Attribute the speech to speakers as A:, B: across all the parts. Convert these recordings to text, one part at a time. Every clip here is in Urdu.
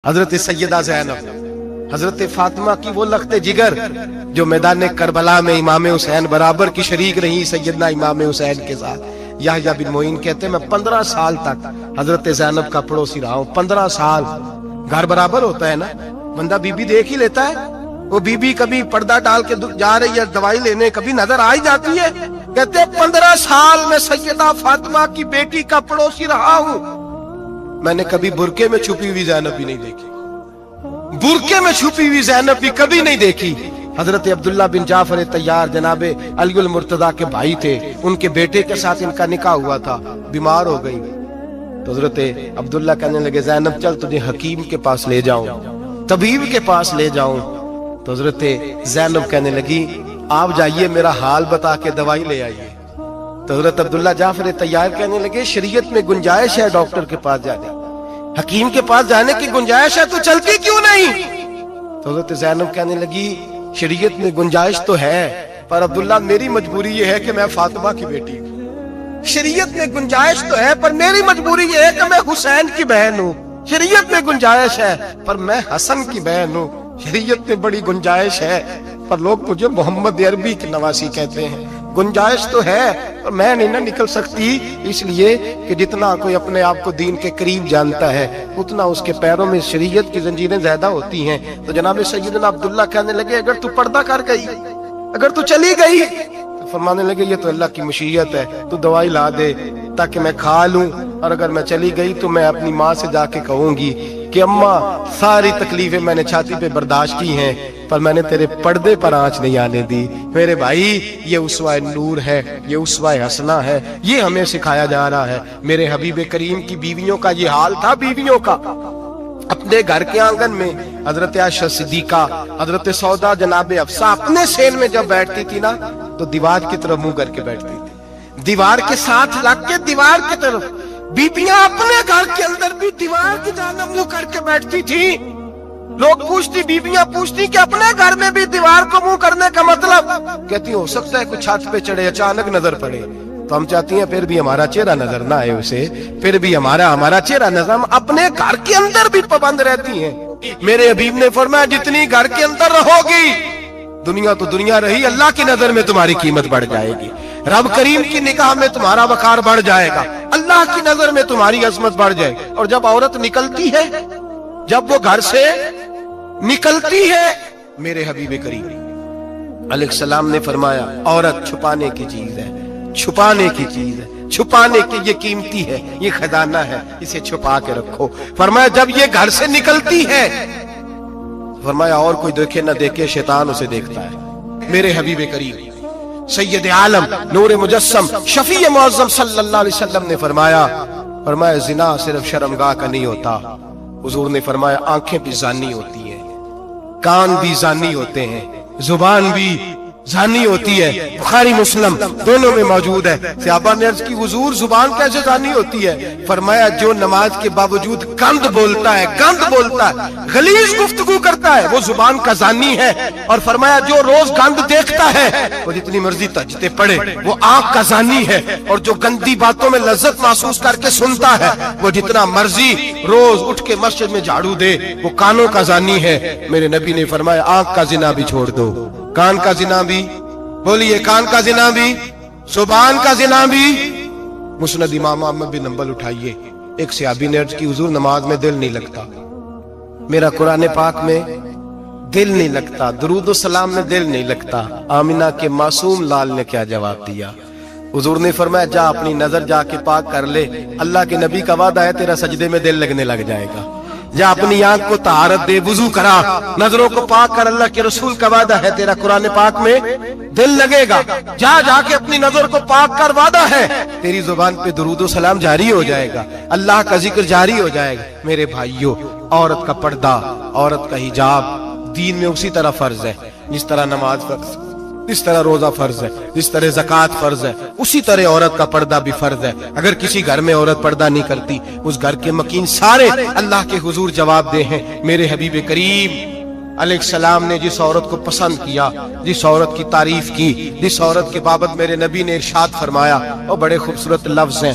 A: حضرت سیدہ زینب، حضرت فاطمہ کی وہ لخت جگر جو میدان کربلا میں امام حسین برابر کی شریک رہی سیدنا امام حسین کے ساتھ۔ یحییٰ بن معین کہتے ہیں میں 15 سال تک حضرت زینب کا پڑوسی رہا ہوں۔ 15 سال گھر برابر ہوتا ہے نا، بندہ بی بی دیکھ ہی لیتا ہے۔ وہ بی بی کبھی پردہ ڈال کے جا رہی ہے دوائی لینے، کبھی نظر آ ہی جاتی ہے۔ کہتے ہیں 15 سال میں سیدہ فاطمہ کی بیٹی کا پڑوسی رہا ہوں، میں نے کبھی برقعے میں چھپی ہوئی زینب بھی نہیں دیکھی، برقعے میں چھپی ہوئی زینب بھی کبھی نہیں دیکھی۔ حضرت عبداللہ بن جعفر طیار جناب علی المرتضیٰ کے بھائی تھے، ان کے بیٹے کے ساتھ ان کا نکاح ہوا تھا، بیمار ہو گئی تو حضرت عبداللہ کہنے لگے زینب چل تجھے حکیم کے پاس لے جاؤں، طبیب کے پاس لے جاؤں۔ تو حضرت زینب کہنے لگی آپ جائیے میرا حال بتا کے دوائی لے آئیے۔ تو حضرت عبداللہ جعفر طیار کہنے لگے شریعت میں گنجائش ہے ڈاکٹر کے پاس جانے، حکیم کے پاس جانے کی گنجائش ہے تو چلتی کیوں نہیں؟ تو حضرت زینب کہنے لگی شریعت میں گنجائش تو ہے پر عبداللہ میری مجبوری یہ ہے کہ میں فاطمہ کی بیٹی ہوں۔ شریعت میں گنجائش تو ہے پر میری مجبوری یہ ہے کہ میں حسین کی بہن ہوں۔ شریعت میں گنجائش ہے پر میں حسن کی بہن ہوں۔ شریعت میں بڑی گنجائش ہے پر لوگ مجھے محمد عربی کی نواسی کہتے ہیں۔ گنجائش تو ہے پر میں نہیں نہ نکل سکتی، اس لیے کہ جتنا کوئی اپنے آپ کو دین کے قریب جانتا ہے اتنا اس کے پیروں میں شریعت کی زنجیریں زیادہ ہوتی ہیں۔ تو جناب سیدنا عبداللہ کہنے لگے اگر تو پردہ کر گئی، اگر تو چلی گئی، تو فرمانے لگے یہ تو اللہ کی مشیت ہے، تو دوائی لا دے تاکہ میں کھا لوں، اور اگر میں چلی گئی تو میں اپنی ماں سے جا کے کہوں گی کہ اماں ساری تکلیفیں میں نے چھاتی پہ برداشت کی ہیں پر میں نے تیرے پردے پر آنچ نہیں آنے دی۔ میرے بھائی یہ اسوہ نور ہے، یہ اسوہ حسنہ ہے، یہ ہمیں سکھایا جا رہا ہے۔ میرے حبیب کریم کی بیویوں کا یہ حال تھا، بیویوں کا اپنے گھر کے آنگن میں حضرت عائشہ صدیقہ، حضرت سودا جناب حفصہ اپنے سین میں جب بیٹھتی تھی نا تو دیوار کی طرف منہ کر کے بیٹھتی تھی، دیوار کے ساتھ لگ کے دیوار کی طرف۔ بیبیاں اپنے گھر کے اندر بھی دیوار کی جانب منہ کر کے بیٹھتی تھی۔ لوگ پوچھتی، بیبیاں پوچھتی کہ اپنے گھر میں بھی دیوار کو منہ کرنے کا مطلب؟ کہتی ہو سکتا ہے کوئی چھت پہ چڑھے اچانک نظر پڑے تو ہم چاہتی ہیں پھر بھی ہمارا چہرہ نظر نہ آئے اسے، پھر بھی ہمارا چہرہ نظر، ہم اپنے گھر کے اندر بھی پابند رہتی ہیں۔ میرے حبیب نے فرمایا جتنی گھر کے اندر رہو گی دنیا تو دنیا رہی، اللہ کی نظر میں تمہاری قیمت بڑھ جائے گی، رب کریم کی نگاہ میں تمہارا وقار بڑھ جائے گا، اللہ کی نظر میں تمہاری عظمت بڑھ جائے گی۔ اور جب عورت نکلتی ہے، جب وہ گھر سے نکلتی ہے، میرے حبیب کریم علیہ السلام نے فرمایا عورت چھپانے کی چیز ہے، چھپانے کی چیز ہے، چھپانے کی یہ قیمتی ہے، یہ خزانہ ہے، اسے چھپا کے رکھو۔ فرمایا جب یہ گھر سے نکلتی ہے، فرمایا اور کوئی دیکھے نہ دیکھے شیطان اسے دیکھتا ہے۔ میرے حبیب کریم سید عالم نور مجسم شفیع معظم صلی اللہ علیہ وسلم نے فرمایا زنا صرف شرمگاہ کا نہیں ہوتا، حضور نے فرمایا آنکھیں بھی زانی ہوتی ہیں، کان بھی زانی ہوتے ہیں، زبان بھی زانی ہوتی ہے۔ بخاری مسلم دونوں میں موجود ہے۔ صحابہ نے عرض کی حضور زبان کیسے زانی ہوتی ہے؟ فرمایا جو نماز کے باوجود گند بولتا ہے، غلیظ گفتگو کرتا ہے، وہ زبان کا زانی ہے۔ اور فرمایا جو روز گند دیکھتا ہے وہ جتنی مرضی تہجدیں پڑھے وہ آنکھ کا زانی ہے، اور جو گندی باتوں میں لذت محسوس کر کے سنتا ہے وہ جتنا مرضی روز اٹھ کے مسجد میں جھاڑو دے وہ کانوں کا زانی ہے۔ میرے نبی نے فرمایا آنکھ کا زنا بھی چھوڑ دو، کان کا زنا بھی، بولیے کان کا زنا بھی، زبان کا زنا بھی۔ مسند امام احمد بن حنبل اٹھائیے، ایک صحابی نے عرض کی حضور نماز میں دل نہیں لگتا، میرا قرآن پاک میں دل نہیں لگتا، درود و سلام میں دل نہیں لگتا۔ آمینہ کے معصوم لال نے کیا جواب دیا؟ حضور نے فرمایا جا اپنی نظر جا کے پاک کر لے، اللہ کے نبی کا وعدہ ہے تیرا سجدے میں دل لگنے لگ جائے گا۔ جا اپنی آنکھ کو طہارت دے، وضو کرا، نظروں کو پاک کر، اللہ کے رسول کا وعدہ ہے تیرا قرآن پاک میں دل لگے گا۔ جا کے اپنی نظر کو پاک کر، وعدہ ہے تیری زبان پہ درود و سلام جاری ہو جائے گا، اللہ کا ذکر جاری ہو جائے گا۔ میرے بھائیوں عورت کا پردہ، عورت کا حجاب دین میں اسی طرح فرض ہے جس طرح نماز فرض، جس طرح روزہ فرض ہے، جس طرح زکوٰۃ فرض ہے، اسی طرح عورت کا پردہ بھی فرض ہے۔ اگر کسی گھر میں عورت پردہ نہیں کرتی اس گھر کے مکین سارے اللہ کے حضور جواب دے ہیں۔ میرے حبیب کریم علیہ السلام نے جس عورت کو پسند کیا، جس عورت کی تعریف کی، جس عورت کے بابت میرے نبی نے ارشاد فرمایا، وہ بڑے خوبصورت لفظ ہیں۔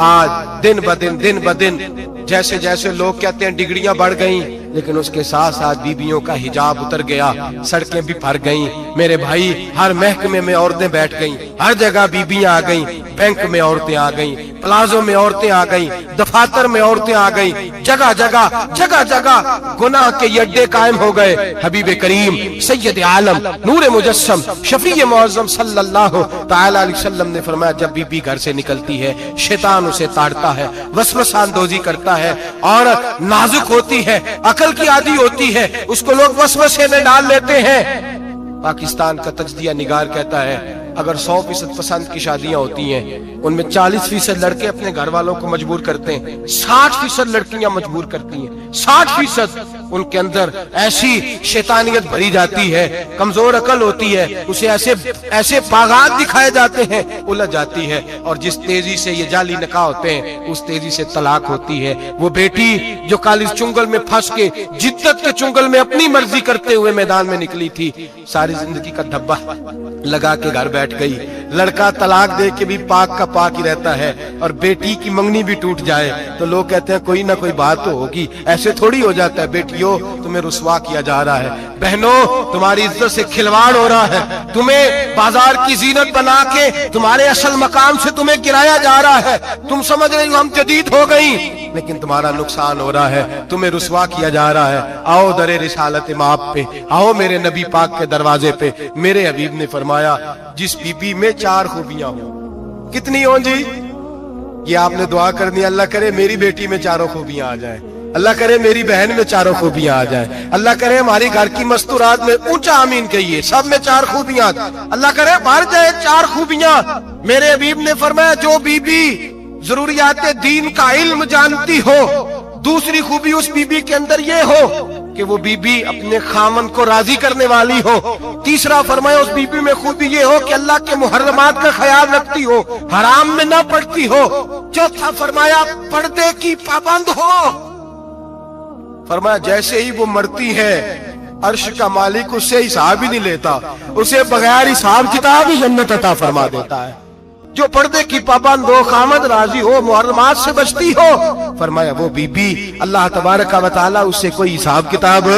A: آج دن ب دن جیسے جیسے لوگ کہتے ہیں ڈگریاں بڑھ گئیں، لیکن اس کے ساتھ ساتھ بیویوں کا حجاب اتر گیا، سڑکیں بھی بھر گئیں میرے بھائی، ہر محکمے میں عورتیں بیٹھ گئیں، ہر جگہ بیویاں آ گئیں، بینک میں عورتیں آ گئیں، پلازوں میں عورتیں آ گئیں، دفاتر میں عورتیں آ گئیں، جگہ جگہ گناہ کے یہ اڈے قائم ہو گئے۔ حبیب کریم سید عالم نور مجسم شفیع معظم صلی اللہ تعالی علیہ وسلم نے فرمایا جب بی گھر سے نکلتی ہے شیطان اسے تاڑتا ہے، وسوسہ اندوزی کرتا ہے، عورت نازک ہوتی ہے، عقل کی عادی ہوتی ہے، اس کو لوگ وسوسے میں ڈال لیتے ہیں۔ پاکستان کا تجزیہ نگار کہتا ہے اگر 100% پسند کی شادیاں ہوتی ہیں ان میں 40% لڑکے اپنے گھر والوں کو مجبور کرتے ہیں، 60% لڑکیاں مجبور کرتی ہیں، 60% ان کے اندر ایسی شیطانیت بھری جاتی ہے، کمزور عقل ہوتی ہے، اسے ایسے باغات دکھائے جاتے ہیں، الجھ جاتی ہے، اور جس تیزی سے یہ جعلی نکاح ہوتے ہیں اس تیزی سے طلاق ہوتی ہے۔ وہ بیٹی جو کالی چنگل میں پھنس کے جدت کے چنگل میں اپنی مرضی کرتے ہوئے میدان میں نکلی تھی، ساری زندگی کا دھبا لگا کے گھر بیٹھ گئی۔ لڑکا طلاق دے کے بھی پاک کا پاک ہی رہتا ہے، اور بیٹی کی منگنی بھی ٹوٹ جائے تو لوگ کہتے ہیں کوئی نہ کوئی بات تو ہوگی، ایسے تھوڑی ہو جاتا ہے۔ بیٹیوں تمہیں رسوا کیا جا رہا ہے، بہنوں تمہاری عزت سے کھلواڑ ہو رہا ہے، تمہیں بازار کی زینت بنا کے تمہارے اصل مقام سے تمہیں گرایا جا رہا ہے۔ تم سمجھ رہے ہو ہم جدید ہو گئی، لیکن تمہارا نقصان ہو رہا ہے، تمہیں رسوا کیا جا رہا ہے۔ آؤ در رسالت مآب پہ، آؤ میرے نبی پاک کے دروازے پہ۔ میرے حبیب نے فرمایا جس بی بی میں 4 خوبیاں ہوں، کتنی ہوں جی؟ یہ آپ نے دعا کرنی، اللہ کرے میری بیٹی میں 4 خوبیاں آ جائیں، اللہ کرے میری بہن میں 4 خوبیاں آ جائیں، اللہ کرے ہماری گھر کی مستورات میں اونچا آمین کہیے سب میں 4 خوبیاں، اللہ کرے بھر جائے 4 خوبیاں۔ میرے حبیب نے فرمایا جو بی بی ضروریات دین کا علم جانتی ہو، دوسری خوبی اس بی بی کے اندر یہ ہو کہ وہ بی بی اپنے خامن کو راضی کرنے والی ہو، تیسرا فرمایا اس بی بی میں خوبی یہ ہو کہ اللہ کے محرمات کا خیال رکھتی ہو، حرام میں نہ پڑتی ہو، چوتھا فرمایا پردے کی پابند ہو۔ فرمایا جیسے ہی وہ مرتی ہے عرش کا مالک اس سے حساب ہی نہیں لیتا، اسے بغیر حساب کتاب ہی جنت عطا فرما دیتا ہے۔ جو پردے کی پابند ہو، خامد راضی ہو، محرمات سے بچتی ہو، فرمایا وہ بی بی اللہ تبارک و تعالی اس سے کوئی حساب کتاب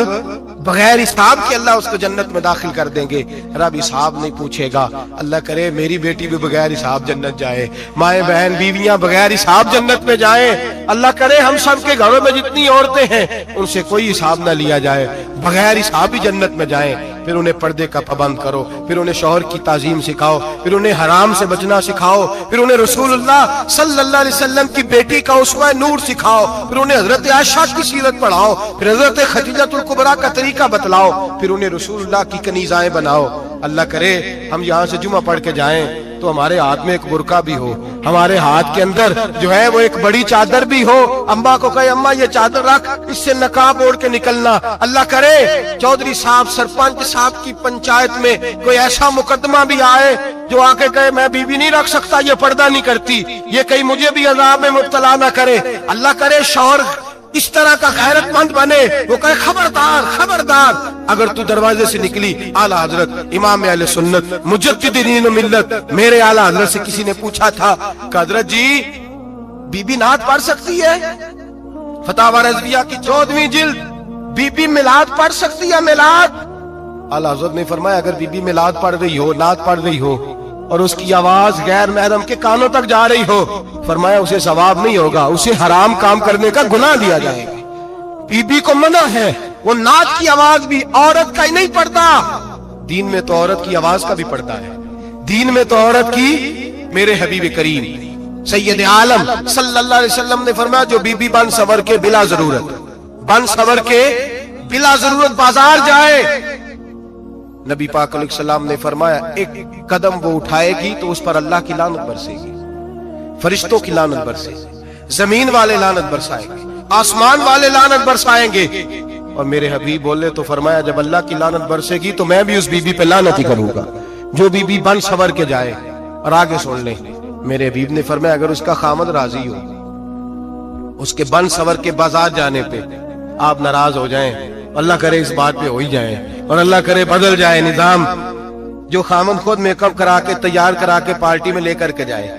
A: بغیر حساب کے اللہ اس کو جنت میں داخل کر دیں گے۔ رب حساب نہیں پوچھے گا۔ اللہ کرے میری بیٹی بھی بغیر حساب جنت جائے، مائیں بہن بیویاں بغیر حساب جنت میں جائیں۔ اللہ کرے ہم سب کے گھروں میں جتنی عورتیں ہیں ان سے کوئی حساب نہ لیا جائے، بغیر حساب ہی جنت میں جائیں۔ پھر انہیں پردے کا پابند کرو، پھر انہیں شوہر کی تعظیم سکھاؤ، پھر انہیں حرام سے بچنا سکھاؤ، پھر انہیں رسول اللہ صلی اللہ علیہ وسلم کی بیٹی کا اسوہ نور سکھاؤ، پھر انہیں حضرت عائشہ کی سیرت پڑھاؤ، پھر حضرت خدیجہ الکبریٰ کا طریقہ بتلاؤ، پھر انہیں رسول اللہ کی کنیزائیں بناؤ۔ اللہ کرے ہم یہاں سے جمعہ پڑھ کے جائیں تو ہمارے ہاتھ میں ایک برقع بھی ہو، ہمارے ہاتھ کے اندر جو ہے وہ ایک بڑی چادر بھی ہو، اماں کو کہے اماں یہ چادر رکھ، اس سے نقاب اوڑھ کے نکلنا۔ اللہ کرے چودھری صاحب سرپنچ صاحب کی پنچایت میں کوئی ایسا مقدمہ بھی آئے جو آ کے کہے میں بیوی نہیں رکھ سکتا، یہ پردہ نہیں کرتی، یہ کہیں مجھے بھی عذاب میں مبتلا نہ کرے۔ اللہ کرے شوہر اس طرح کا غیرت مند بنے، وہ کہے خبردار خبردار، اگر تو دروازے سے نکلی اعلیٰ حضرت امام اہل سنت مجدد دین و ملت میرے اعلیٰ حضرت سے کسی نے پوچھا تھا کہ حضرت جی بی بی نعت پڑھ سکتی ہے؟ فتاوی رضویہ کی 14ویں جلد، بی بی میلاد پڑھ سکتی ہے؟ میلاد؟ اعلیٰ حضرت نے فرمایا اگر بی بی میلاد پڑھ رہی ہو، نعت پڑھ رہی ہو اور اس کی آواز غیر محرم کے کانوں تک جا رہی ہو، فرمایا اسے ثواب نہیں ہوگا، اسے حرام کام کرنے کا گناہ دیا جائے گا۔ بی بی کو منع ہے، وہ نعت کی آواز بھی عورت کا ہی نہیں پڑتا، دین میں تو عورت کی آواز کا بھی پڑتا ہے، دین میں تو عورت کی۔ میرے حبیب کریم سید عالم صلی اللہ علیہ وسلم نے فرمایا جو بی بی بن سور کے بلا ضرورت بازار جائے، نبی پاک علیہ السلام نے فرمایا ایک قدم وہ اٹھائے گی تو اس پر اللہ کی لعنت برسے گی، فرشتوں کی لعنت برسے گی، زمین والے لعنت برسائیں گے، آسمان والے لعنت برسائیں گے۔ اور میرے حبیب بولے تو فرمایا جب اللہ کی لعنت برسے گی تو میں بھی اس بی بی پہ لعنت ہی کروں گا جو بی بی بن سور کے جائے۔ اور آگے سن لیں، میرے حبیب نے فرمایا اگر اس کا خامد راضی ہو، اس کے بن سور کے بازار جانے پہ آپ ناراض ہو جائیں، اللہ کرے اس بات پہ ہو ہی جائیں، اور اللہ کرے بدل جائے نظام، جو خامد خود میک اپ کرا کے تیار کرا کے پارٹی میں لے کر کے جائے،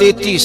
A: 33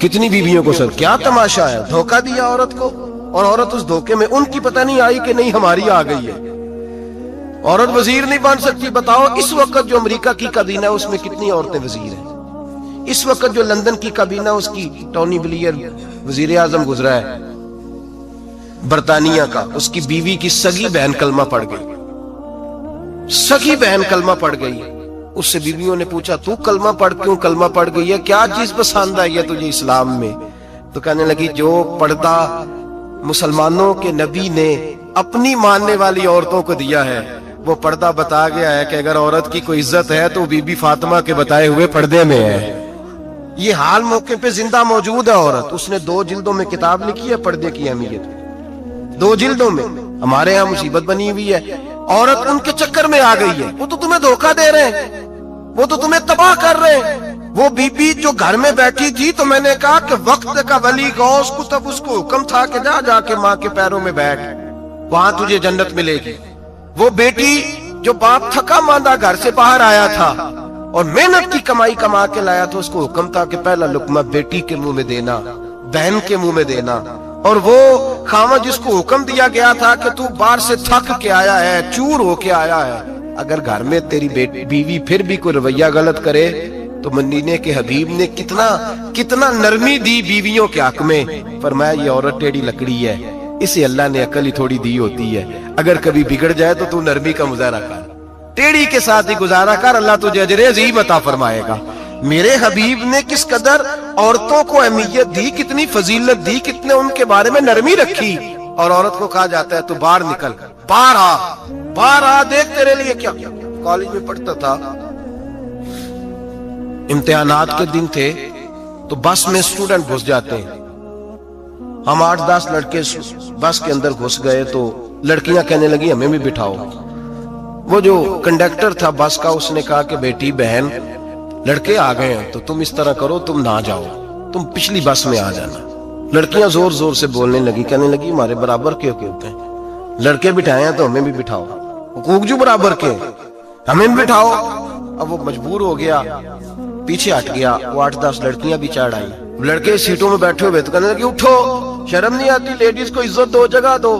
A: کتنی بیویوں کو سر کیا تماشا ہے, دھوکہ دیا عورت کو, اور عورت اس دھوکے میں ان کی پتہ نہیں آئی کہ نہیں ہماری آ گئی ہے. عورت وزیر نہیں بن سکتی. بتاؤ اس وقت جو امریکہ کی کابینہ ہے اس میں کتنی عورتیں وزیر ہیں؟ اس وقت جو لندن کی کابینہ اس کی ٹونی بلیئر وزیر اعظم گزرا ہے برطانیہ کا, اس کی بیوی کی سگی بہن کلمہ پڑھ گئی. سگی بہن کلمہ پڑھ گئی. اس سے بیویوں نے پوچھا تو کلمہ پڑھ کیوں کلمہ پڑھ گئی ہے, کیا چیز پسند آئی ہے تجھے اسلام میں؟ تو کہنے لگی جو پردہ مسلمانوں کے نبی نے اپنی ماننے والی عورتوں کو دیا ہے وہ پردہ بتا گیا ہے کہ اگر عورت کی کوئی عزت ہے تو بی بی فاطمہ کے بتائے ہوئے پردے میں ہے. یہ حال موقع پہ زندہ موجود ہے عورت. اس نے 2 جلدوں میں کتاب لکھی ہے پردے کی اہمیت, 2 جلدوں میں. ہمارے ہاں مصیبت بنی ہوئی ہے, عورت ان کے چکر میں آ گئی ہے. وہ تو تمہیں دھوکہ دے رہے ہیں, وہ تو تمہیں تباہ کر رہے ہیں. وہ بی بی جو گھر میں بیٹھی تھی تو میں نے کہا کہ وقت کا ولی غوث کو تب اس کو حکم تھا کہ جا کے ماں کے پیروں میں بیٹھ, وہاں تجھے جنت ملے گی. وہ بیٹی جو باپ تھکا ماندہ گھر سے باہر آیا تھا اور محنت کی کمائی کما کے لایا تھا, اس کو حکم تھا کہ پہلا لقمہ بیٹی کے منہ میں دینا, بہن کے منہ میں دینا. اور وہ خاوند جس کو حکم دیا گیا تھا کہ تو باہر سے تھک کے آیا ہے, چور ہو کے آیا ہے, اگر گھر میں تیری بیوی پھر بھی کوئی رویہ غلط کرے تو مدینے کے حبیب نے کتنا نرمی دی بیویوں کے حق میں. فرمایا یہ عورت ٹیڑھی لکڑی ہے, اسے اللہ نے عقل ہی تھوڑی دی ہوتی ہے, اگر کبھی بگڑ جائے تو نرمی کا مظاہرہ کر, ٹیڑھی کے ساتھ ہی گزارا کر, اللہ تجھے اجر عظیم عطا فرمائے گا. میرے حبیب نے کس قدر عورتوں کو اہمیت دی, کتنی فضیلت دی, کتنے ان کے بارے میں نرمی رکھی. اور عورت کو کہا جاتا ہے تو باہر نکل, باہر آ, دیکھ تیرے لیے کیا. کالج میں پڑھتا تھا, امتحانات کے دن تھے تو بس میں اسٹوڈنٹ گھس جاتے ہیں. ہم 8-10 لڑکے بس کے اندر گھس گئے تو لڑکیاں کہنے لگی ہمیں بھی بٹھاؤ. وہ جو کنڈکٹر تھا بس کا اس نے کہا کہ بیٹی بہن لڑکے آ گئے ہیں تو تم اس طرح کرو, تم نہ جاؤ, تم پچھلی بس میں آ جانا. لڑکیاں زور زور سے بولنے لگی, کہنے لگی ہمارے برابر کے ہوتے ہیں, لڑکے بٹھائے ہیں تو ہمیں بھی بٹھاؤ, حقوق جو برابر کے ہمیں بھی بٹھاؤ. اب وہ مجبور ہو گیا, پیچھے ہٹ گیا. وہ 8-10 لڑکیاں بھی چڑھ آئیں. لڑکے سیٹوں میں بیٹھے ہوئے تو کہنے لگے اٹھو, شرم نہیں آتی, لیڈیز کو عزت دو, جگہ دو.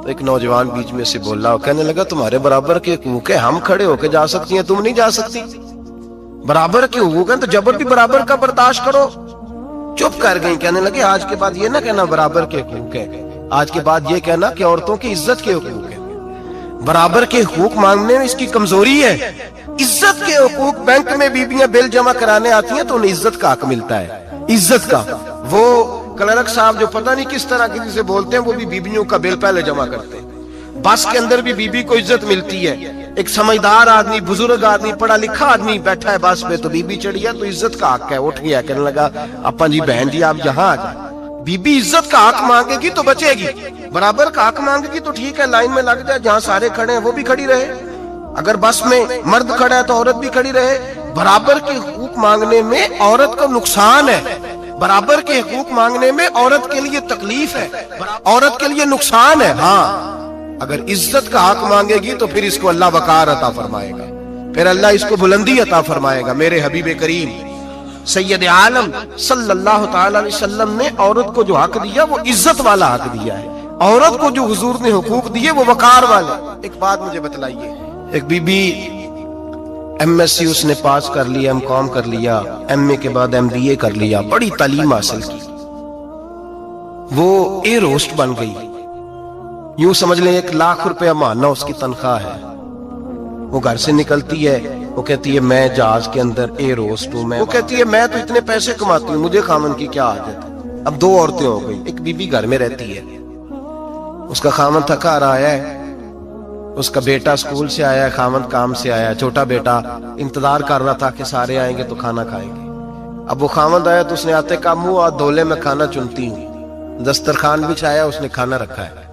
A: تو ایک نوجوان بیچ میں سے بولا, کہنے لگا تمہارے برابر کے حقوق ہے, ہم کھڑے ہو کے جا سکتی ہیں, تم نہیں جا سکتی. برابر کے حقوق ہیں تو جبر بھی برابر کا برداشت کرو. چپ کر گئی. کہنے لگے آج کے بعد یہ نہ کہنا برابر کے حقوق ہے, آج کے بعد یہ کہنا کہ عورتوں کی عزت کے حقوق ہے. برابر کے حقوق مانگنے میں اس کی کمزوری ہے. عزت کے حقوق, بینک میں بیویاں بل جمع کرانے آتی ہیں تو انہیں عزت کا حق ملتا ہے, عزت کا. وہ کلرک صاحب جو پتہ نہیں کس طرح کسی سے بولتے ہیں وہ بھی بیویوں کا بل پہلے جمع کرتے ہیں. بس کے اندر بھی بیوی کو عزت ملتی ہے. ایک سمجھدار آدمی, بزرگ آدمی, پڑھا لکھا آدمی بیٹھا ہے بس پہ تو بیوی چڑھی ہے تو عزت کا حق ہے. اٹھ گیا, کہنے لگا اپا جی بہن جی آپ یہاں آ جائیں. بیوی عزت کا حق مانگے گی تو بچے گی, برابر کا حق مانگے گی تو ٹھیک ہے, لائن میں لگ جائے, جہاں سارے کھڑے ہیں وہ بھی کھڑی رہے. اگر بس میں مرد کھڑا ہے تو عورت بھی کھڑی رہے. برابر کے حقوق مانگنے میں عورت کو نقصان ہے, برابر کے حقوق مانگنے میں عورت کے لیے تکلیف ہے, عورت کے لیے نقصان ہے. ہاں اگر عزت کا حق مانگے گی تو پھر اس کو اللہ وقار عطا فرمائے گا, پھر اللہ اس کو بلندی عطا فرمائے گا. میرے حبیب کریم سید عالم صلی اللہ تعالی علیہ وسلم نے عورت کو جو حق دیا وہ عزت والا حق دیا ہے. عورت کو جو حضور نے حقوق دیے وہ وقار والے. ایک بات مجھے بتلائیے, ایک B B M S C اس نے پاس کر لیا, ایم کام کر لیا, ایم اے کے بعد ایم بی اے کر لیا, بڑی تعلیم حاصل کی, وہ ایئر ہوسٹ بن گئی. یوں سمجھ لیں 1 لاکھ روپیہ ماہانہ اس کی تنخواہ ہے. وہ گھر سے نکلتی ہے, وہ کہتی ہے میں جہاز کے اندر ایئر ہوسٹ ہوں. وہ کہتی ہے میں تو اتنے پیسے کماتی ہوں, مجھے خامن کی کیا عادت ہے. اب 2 عورتیں ہو گئی. ایک بی بی گھر میں رہتی ہے, اس کا خامن تھکا رہا ہے, اس کا بیٹا سکول سے آیا ہے, خامن کام سے آیا ہے, چھوٹا بیٹا انتظار کر رہا تھا کہ سارے آئیں گے تو کھانا کھائیں گے. اب وہ خامن آیا تو اس نے آتے کا منہ اور دولے میں کھانا چنتی ہوں. دسترخوان بچھایا, اس نے کھانا رکھا ہے,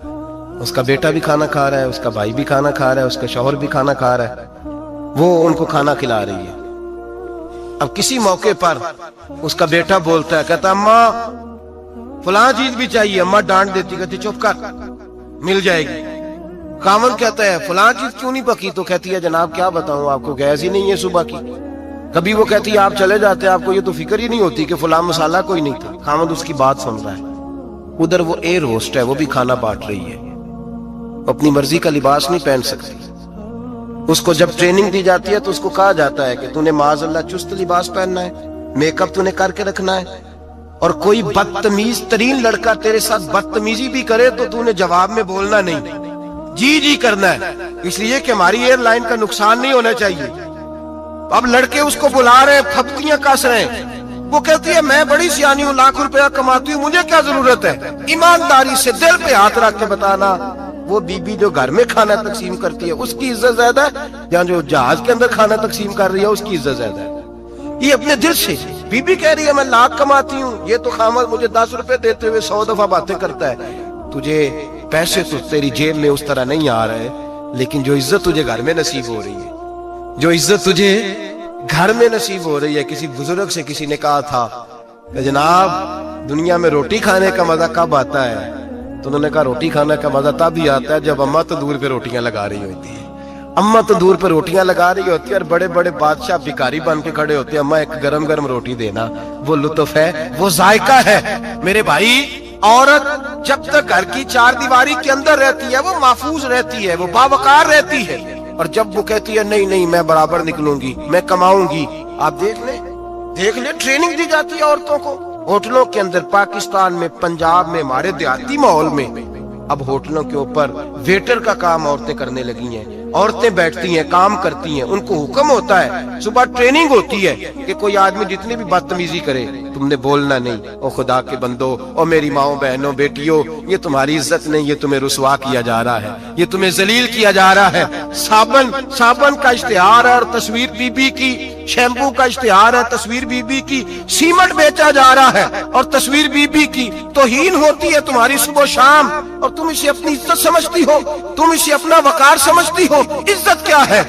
A: اس کا بیٹا بھی کھانا کھا رہا ہے, اس کا بھائی بھی کھانا کھا رہا ہے, اس کا شوہر بھی کھانا کھا رہا ہے, وہ ان کو کھانا کھلا رہی ہے. اب کسی موقع پر اس کا بیٹا بولتا ہے, کہتا اماں فلاں چیز بھی چاہیے. اماں ڈانٹ دیتی, کہتی چپ کر, مل جائے گی. خامن کہتا ہے فلاں چیز کیوں نہیں پکی؟ تو کہتی ہے جناب کیا بتاؤں آپ کو, گیس ہی نہیں ہے صبح کی. کبھی وہ کہتی ہے آپ چلے جاتے ہیں، آپ کو یہ تو فکر ہی نہیں ہوتی کہ فلاں مسالہ کوئی نہیں تھا، خامد اس کی بات سن رہا ہے۔ ادھر وہ ایئر ہوسٹ ہے، وہ بھی کھانا بانٹ رہی ہے، اپنی مرضی کا لباس نہیں پہن سکتی۔ اس کو جب ٹریننگ دی جاتی ہے تو اس کو کہا جاتا ہے کہ تو نے معاذ اللہ چست لباس پہننا ہے، میک اپ تو نے کر کے رکھنا ہے، اور کوئی بدتمیز ترین لڑکا تیرے ساتھ بدتمیزی بھی کرے تو نے جواب میں بولنا نہیں، جی جی کرنا ہے، اس لیے کہ ہماری ایئر لائن کا نقصان نہیں ہونا چاہیے۔ اب لڑکے اس کو بلا رہے ہیں، پھپتیاں کس رہے ہیں، وہ کہتی ہے میں بڑی سیانی ہوں، لاکھ روپیہ کماتی ہوں، مجھے کیا ضرورت ہے؟ ایمانداری سے دل پہ ہاتھ رکھ کے بتانا، وہ بی بی جو گھر میں کھانا تقسیم کرتی ہے اس کی عزت زیادہ ہے یا جو جہاز کے اندر کھانا تقسیم کر رہی ہے اس کی عزت زیادہ ہے؟ یہ اپنے دل سے بی بی کہہ رہی ہے میں لاکھ کماتی ہوں، یہ تو خامد مجھے 10 روپے دیتے ہوئے 100 دفعہ باتیں کرتا ہے، تجھے پیسے تو تیری جیب میں اس طرح نہیں آ رہے، لیکن جو عزت تجھے گھر میں نصیب ہو رہی ہے، جو عزت تجھے گھر میں نصیب ہو رہی ہے۔ کسی بزرگ سے کسی نے کہا تھا کہ جناب دنیا میں روٹی کھانے کا مزہ کب آتا ہے؟ تو انہوں نے کہا روٹی کھانے کا مزہ تب ہی آتا ہے جب اماں تو دور پہ روٹیاں لگا رہی ہوتی ہے، اماں تو دور پہ روٹیاں لگا رہی ہوتی ہے اور بڑے بڑے بادشاہ بھکاری بن کے کھڑے ہوتے ہیں، اماں ایک گرم گرم روٹی دینا، وہ لطف ہے، وہ ذائقہ ہے۔ میرے بھائی، عورت جب تک گھر کی چار دیواری کے اندر رہتی ہے وہ محفوظ رہتی ہے، وہ باوقار رہتی ہے، اور جب وہ کہتی ہے نہیں نہیں میں برابر نکلوں گی، میں کماؤں گی، آپ دیکھ لیں ٹریننگ دی جاتی ہے عورتوں کو ہوٹلوں کے اندر، پاکستان میں، پنجاب میں، ہمارے دیہاتی ماحول میں اب ہوٹلوں کے اوپر ویٹر کا کام عورتیں کرنے لگی ہیں، عورتیں بیٹھتی ہیں، کام کرتی ہیں، ان کو حکم ہوتا ہے، صبح ٹریننگ ہوتی ہے کہ کوئی آدمی جتنی بھی بدتمیزی کرے تم نے بولنا نہیں، او خدا کے بندو، او میری ماؤں بہنوں بیٹیوں، یہ تمہاری عزت نہیں، یہ تمہیں رسوا کیا جا رہا ہے، یہ تمہیں ذلیل کیا جا رہا ہے۔ صابن کا اشتہار ہے اور تصویر بی بی کی، شیمپو کا اشتہار ہے، تصویر بی بی کی، سیمنٹ بیچا جا رہا ہے اور تصویر بی بی کی، توہین ہوتی ہے تمہاری صبح و شام، اور تم اسے اپنی عزت سمجھتی ہو، تم اسے اپنا وقار سمجھتی ہو۔ عزت کیا ہے؟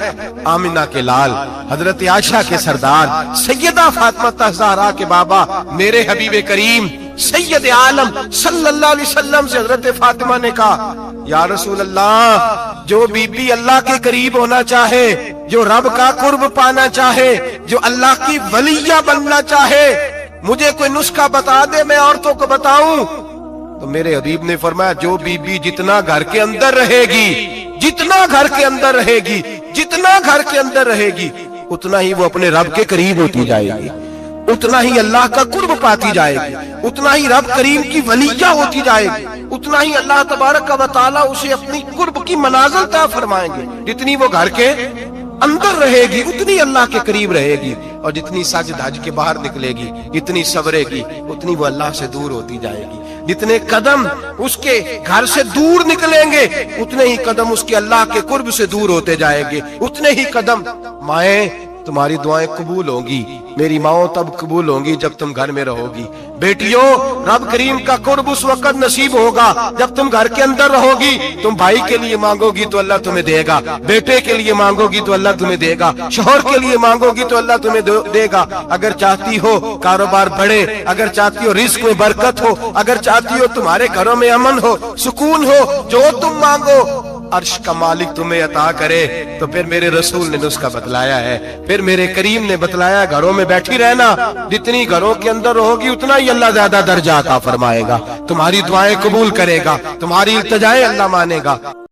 A: آمنہ کے لال، حضرت عائشہ کے سردار، سیدہ فاطمہ زہرا کے بابا، میرے حبیب کریم سید عالم صلی اللہ علیہ وسلم سے حضرت فاطمہ نے کہا یا رسول اللہ، جو بی بی اللہ کے قریب ہونا چاہے، جو رب کا قرب پانا چاہے، جو اللہ کی ولیہ بننا چاہے، مجھے کوئی نسخہ بتا دے میں عورتوں کو بتاؤں۔ تو میرے حبیب نے فرمایا جو بی بی جتنا گھر کے اندر رہے گی، جتنا گھر کے اندر رہے گی، جتنا گھر کے اندر رہے گی، اتنا ہی وہ اپنے رب کے قریب ہوتی جائے گی، اتنا ہی اللہ کا قرب پاتی جائے گی، اتنا ہی رب کریم کی ولیہ ہوتی جائے گی، اتنا ہی اللہ تبارک و تعالیٰ اسے اپنی قرب کی منازل طے فرمائیں گے۔ جتنی وہ گھر کے اندر رہے گی اتنی اللہ کے قریب رہے گی، اور جتنی سج دھج کے باہر نکلے گی، جتنی صبرے گی، اتنی وہ اللہ سے دور ہوتی جائے گی۔ جتنے قدم اس کے گھر سے دور نکلیں گے اتنے ہی قدم اس کے اللہ کے قرب سے دور ہوتے جائیں گے، اتنے ہی قدم۔ مائیں، تمہاری دعائیں قبول ہوں گی، میری ماؤں تب قبول ہوں گی جب تم گھر میں رہو گی۔ بیٹیوں، رب کریم کا قرب اس وقت نصیب ہوگا جب تم گھر کے اندر رہو گی۔ تم بھائی کے لیے مانگو گی تو اللہ تمہیں دے گا، بیٹے کے لیے مانگو گی تو اللہ تمہیں دے گا، شوہر کے لیے مانگو گی تو اللہ تمہیں دے گا۔ اگر چاہتی ہو کاروبار بڑھے، اگر چاہتی ہو رزق میں برکت ہو، اگر چاہتی ہو تمہارے گھروں میں امن ہو، سکون ہو، جو تم مانگو عرش کا مالک تمہیں عطا کرے۔ تو پھر میرے رسول نے نسخہ بتلایا ہے، پھر میرے کریم نے بتلایا، گھروں میں بیٹھی رہنا، جتنی گھروں کے اندر رہوگی اتنا ہی اللہ زیادہ درجہ عطا فرمائے گا، تمہاری دعائیں قبول کرے گا، تمہاری التجائیں اللہ مانے گا۔